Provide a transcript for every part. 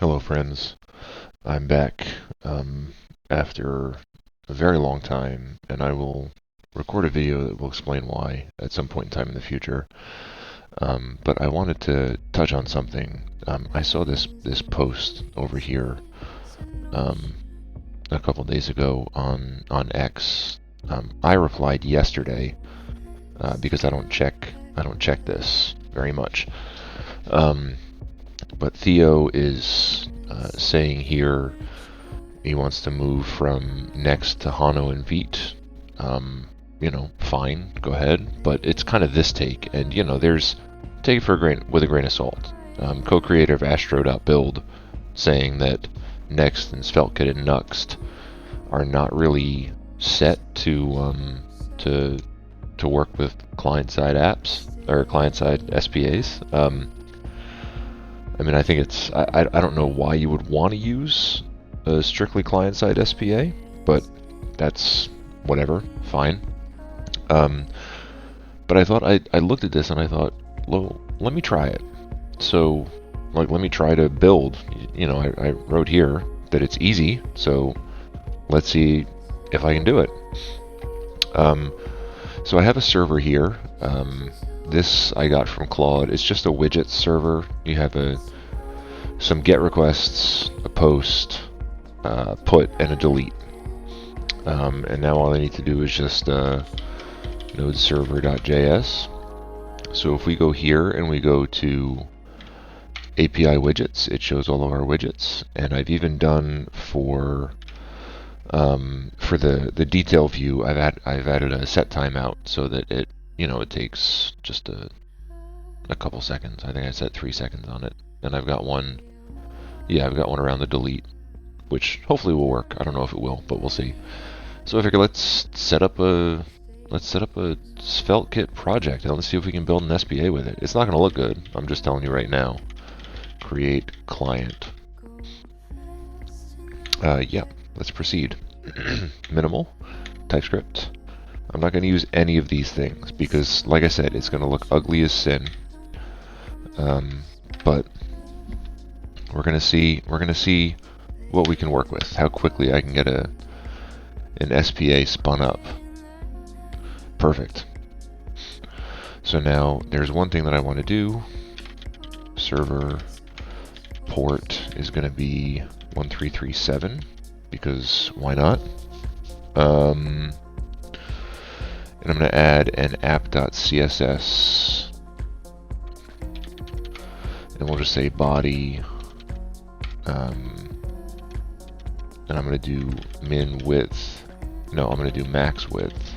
Hello, friends. I'm back after a very long time, and I will record a video that will explain why at some point in time in the future. But I wanted to touch on something. I saw this post over here a couple days ago on X. I replied yesterday because I don't check this very much. Um, but Theo is saying here he wants to move from Next to Hano and Vite. Fine, go ahead. But it's kind of this take, and there's take it with a grain of salt. Co-creator of Astro.build saying that Next and SvelteKit and Nuxt are not really set to work with client-side apps or client-side SPAs. I think I don't know why you would want to use a strictly client-side SPA, but that's whatever, fine. But I thought I looked at this and I thought, well, let me try it. So, let me try to build. I wrote here that it's easy, so let's see if I can do it. So I have a server here. This I got from Claude. It's just a widget server. You have some GET requests, a post, put, and a delete. And now all I need to do is just node server.js. So if we go here and we go to API widgets, it shows all of our widgets. And I've even done for the detail view, I've added a set timeout so that it takes just a couple seconds. I think I set 3 seconds on it, and I've got one around the delete, which hopefully will work. I don't know if it will, but we'll see. So I figure let's set up a SvelteKit project and let's see if we can build an SPA with it. It's not going to look good. I'm just telling you right now. Create client. Yeah. Let's proceed. Minimal, TypeScript. I'm not going to use any of these things because, like I said, it's going to look ugly as sin. But we're going to see what we can work with, how quickly I can get an SPA spun up. Perfect. So now there's one thing that I want to do. Server port is going to be 1337. Because why not? And I'm going to add an app.css. And we'll just say body. And I'm going to do min width. No, I'm going to do max width.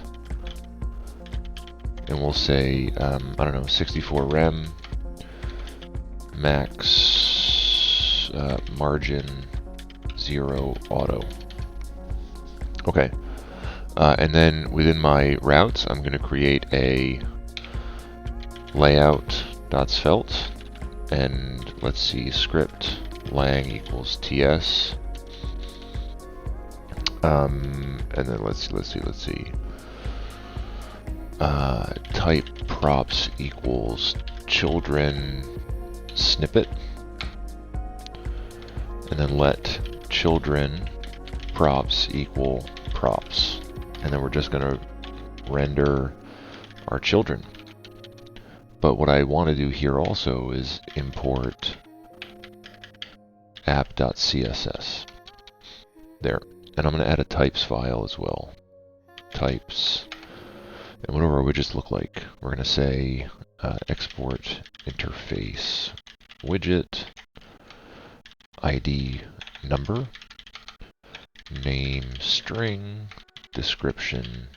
And we'll say, 64 rem. Max margin 0 auto. Okay. And then within my routes, I'm going to create a layout.svelte, and let's see, script lang equals ts. And then let's see. Type props equals children snippet, and then let children props equal props, and then we're just going to render our children. But what I want to do here also is import app.css there, and I'm going to add a types file as well. Types, and what do our widgets look like? We're going to say export interface widget ID number, name string, description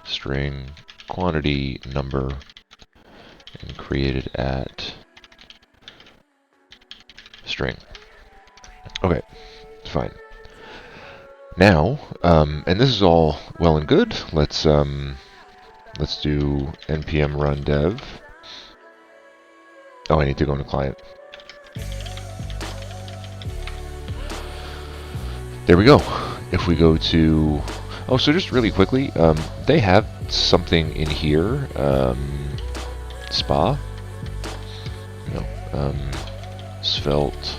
string, quantity number, and created at string. Okay, fine. Now, and this is all well and good. Let's do npm run dev. Oh, I need to go into client. There we go. If we go to, so just really quickly, they have something in here, spa, svelte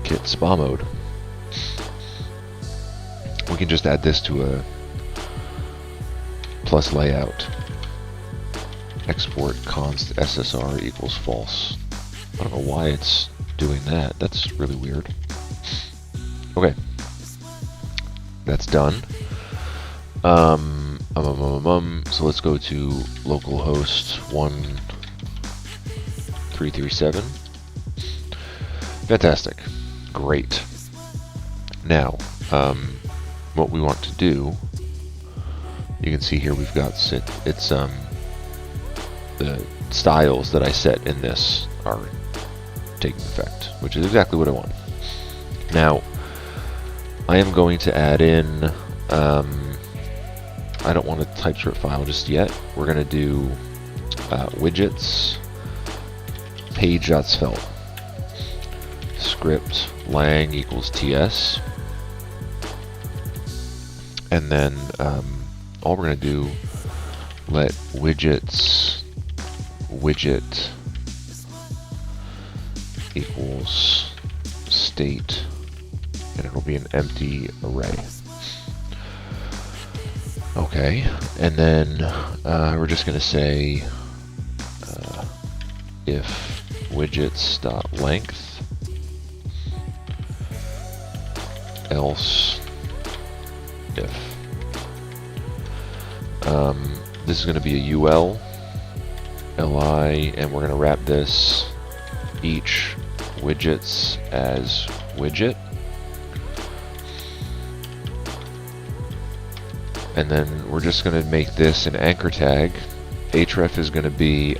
FeltKit SPA mode. We can just add this to a plus layout. Export const SSR equals false. I don't know why it's doing that. That's really weird. Okay. That's done. So let's go to localhost 1337. Fantastic. Great. Now, what we want to do, you can see here we've got the styles that I set in this are taking effect, which is exactly what I want. Now, I am going to add in, I don't want a TypeScript file just yet. We're going to do widgets page.svelte script lang equals ts, and then all we're going to do, let widgets widget equals state, and it'll be an empty array. Okay, and then we're just going to say if widgets.length else if. This is going to be a UL, li, and we're going to wrap this each widgets as widget. And then we're just going to make this an anchor tag. href is going to be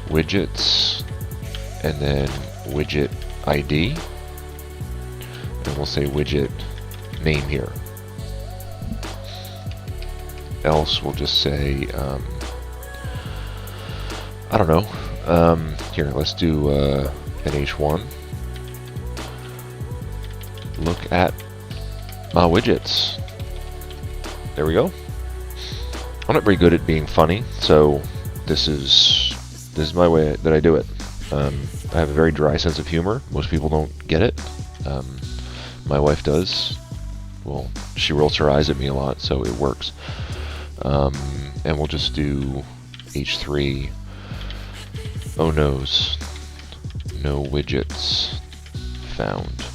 widgets and then widget ID. And we'll say widget name here. Else we'll just say, I don't know. Here, let's do NH1. Look at my widgets. There we go. I'm not very good at being funny, so this is my way that I do it. I have a very dry sense of humor. Most people don't get it. My wife does. Well, she rolls her eyes at me a lot, so it works. And we'll just do H3. Oh no's. No widgets found.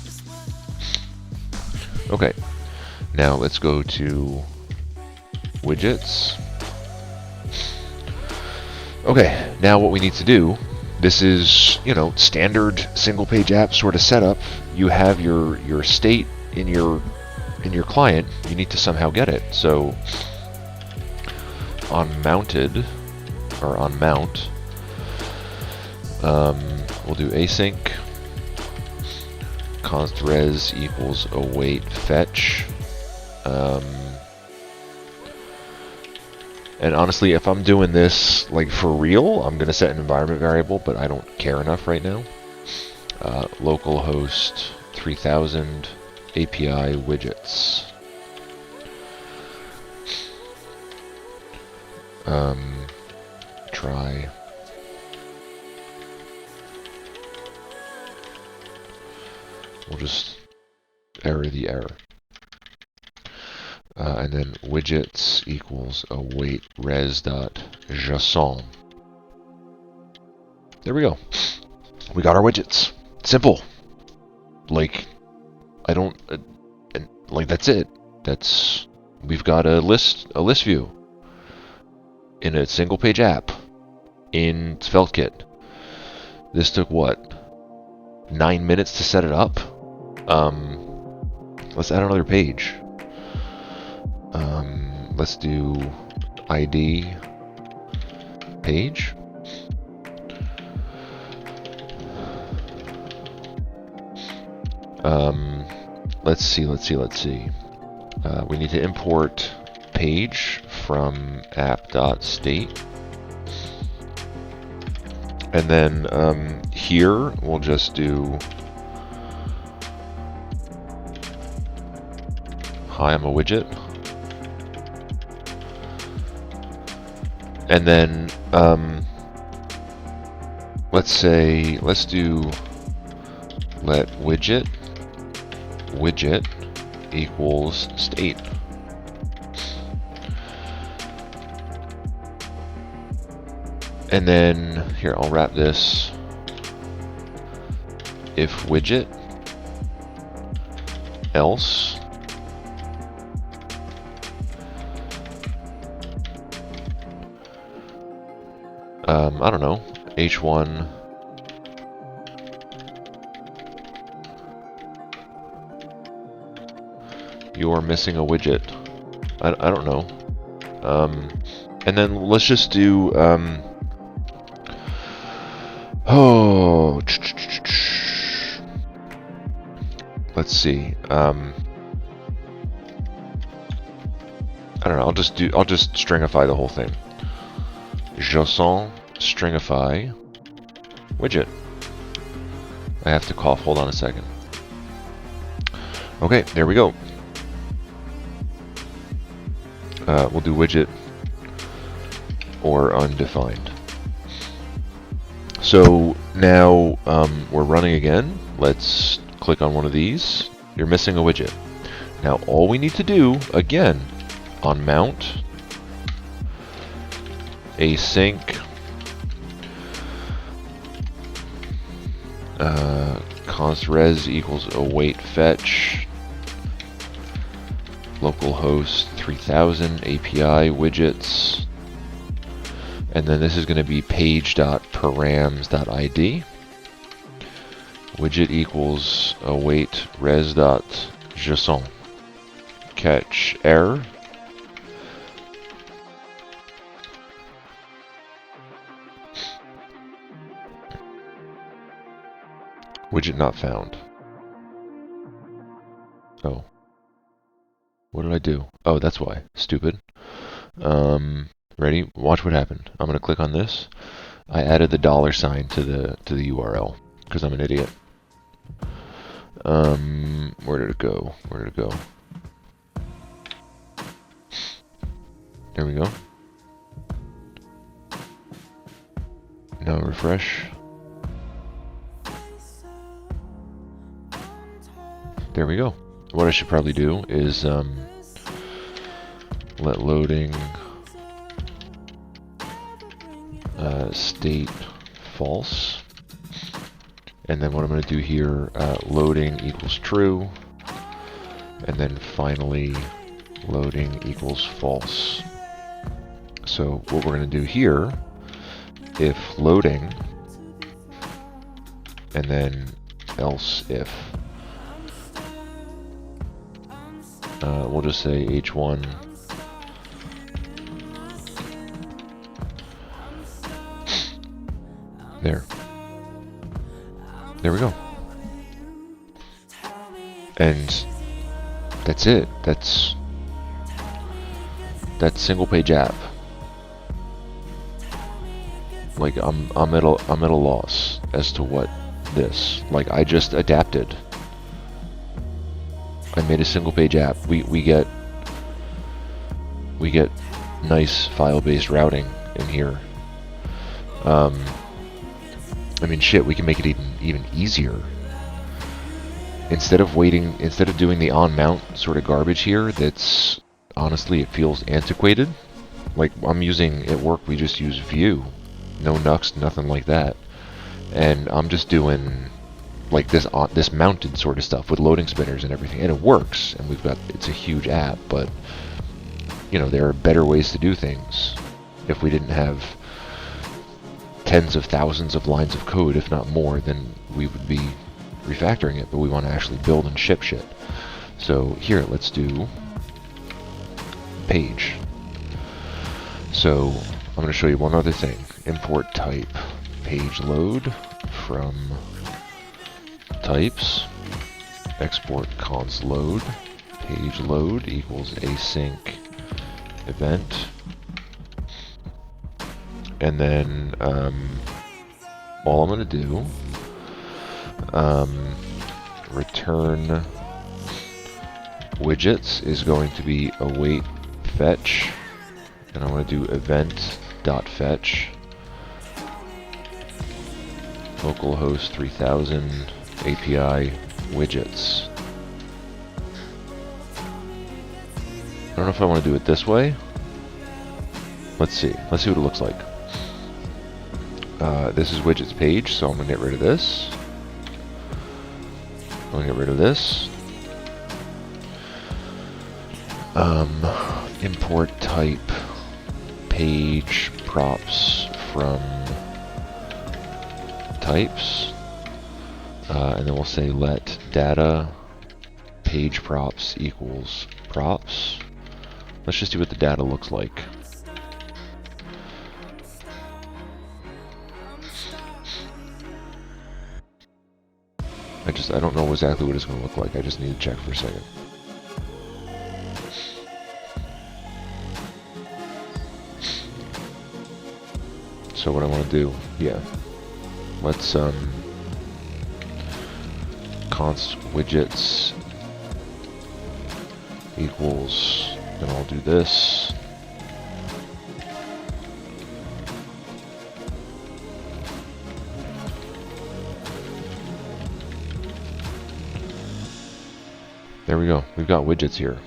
Okay. Now let's go to widgets. Okay, now what we need to do, this is, standard single page app sort of setup. You have your state in your client, you need to somehow get it. So on mounted, or on mount, we'll do async const res equals await fetch. And honestly, if I'm doing this like for real, I'm gonna set an environment variable, but I don't care enough right now. Localhost 3000 API widgets. Try. We'll just error the error. And then widgets equals await res.json. There we go. We got our widgets. Simple. Like, I don't, like, that's it. We've got a list view in a single page app in SvelteKit. This took what? 9 minutes to set it up? Let's add another page. Let's do ID page. Let's see. We need to import page from app.state. And then here we'll just do hi, I'm a widget. And then let's do let widget equals state. And then here, I'll wrap this. If widget else I don't know, h1 you're missing a widget. I don't know. And then let's just do let's see. I don't know. I'll just stringify the whole thing. JSON stringify widget. I have to cough. Hold on a second. Okay, there we go. We'll do widget or undefined. So now we're running again. Let's click on one of these. You're missing a widget. Now all we need to do, again, on mount, async, const res equals await fetch, localhost 3000 API widgets, and then this is going to be page.params.id. Widget equals await res.json. Catch error. Widget not found. Oh. What did I do? Oh, that's why. Stupid. Ready? Watch what happened. I'm gonna click on this. I added the $sign to the URL because I'm an idiot. Where did it go? Where did it go? There we go. Now refresh. There we go. What I should probably do is let loading state false, and then what I'm going to do here, loading equals true, and then finally loading equals false. So what we're going to do here, if loading, and then else if. We'll just say h1 there. There we go. And that's it. That's single page app. Like I'm at a loss as to what this. Like I just adapted. I made a single page app. We get nice file-based routing in here. I mean, shit, we can make it even easier. Instead of doing the on mount sort of garbage here, that's honestly, it feels antiquated. Like I'm using at work, we just use Vue, no Nuxt, nothing like that, and I'm just doing like this mounted sort of stuff with loading spinners and everything, and it works. And it's a huge app, but you know there are better ways to do things. If we didn't have tens of thousands of lines of code, if not more, then we would be refactoring it. But we want to actually build and ship shit. So here, let's do page. So I'm going to show you one other thing. Import type page load from types, export const load, page load equals async event, and then all I'm going to do, return widgets is going to be await fetch, and I'm going to do event.fetch localhost 3000 API widgets. I don't know if I want to do it this way. Let's see. Let's see what it looks like. This is widgets page, so I'm going to get rid of this. I'm going to get rid of this. Import type page props from types. And then we'll say let data page props equals props. Let's just see what the data looks like. I don't know exactly what it's going to look like. I just need to check for a second. So what I want to do, yeah, let's const widgets equals, then I'll do this. There we go. We've got widgets here.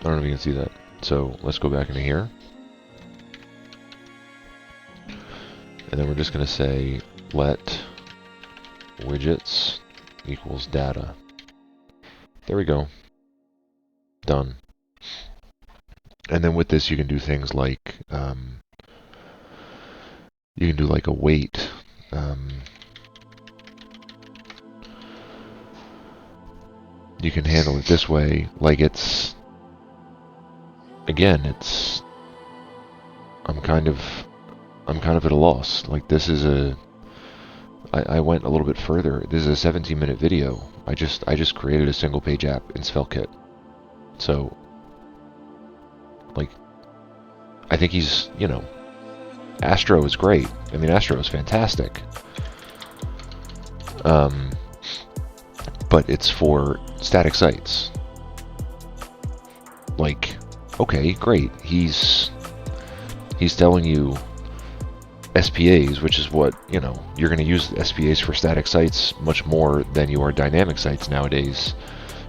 I don't know if you can see that. So let's go back into here. And then we're just going to say let widgets equals data. There we go. Done. And then with this you can do things like you can do like a weight. You can handle it this way, like it's, again, it's, I'm kind of at a loss. Like this is I went a little bit further. This is a 17-minute video. I just created a single page app in SvelteKit. So, like, I think he's, you know, Astro is great. I mean, Astro is fantastic. But it's for static sites. Like, okay, great. He's telling you SPAs, which is what, you know, you're going to use SPAs for static sites much more than you are dynamic sites nowadays.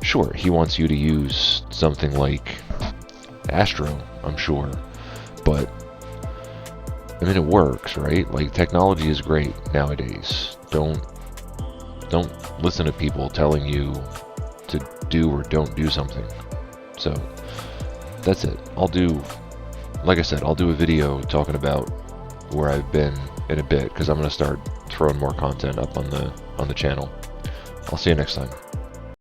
Sure, he wants you to use something like Astro, I'm sure, but I mean, it works, right? Like, technology is great nowadays. Don't listen to people telling you to do or don't do something. So that's it. Like I said, I'll do a video talking about where I've been in a bit, because I'm going to start throwing more content up on the channel. I'll see you next time.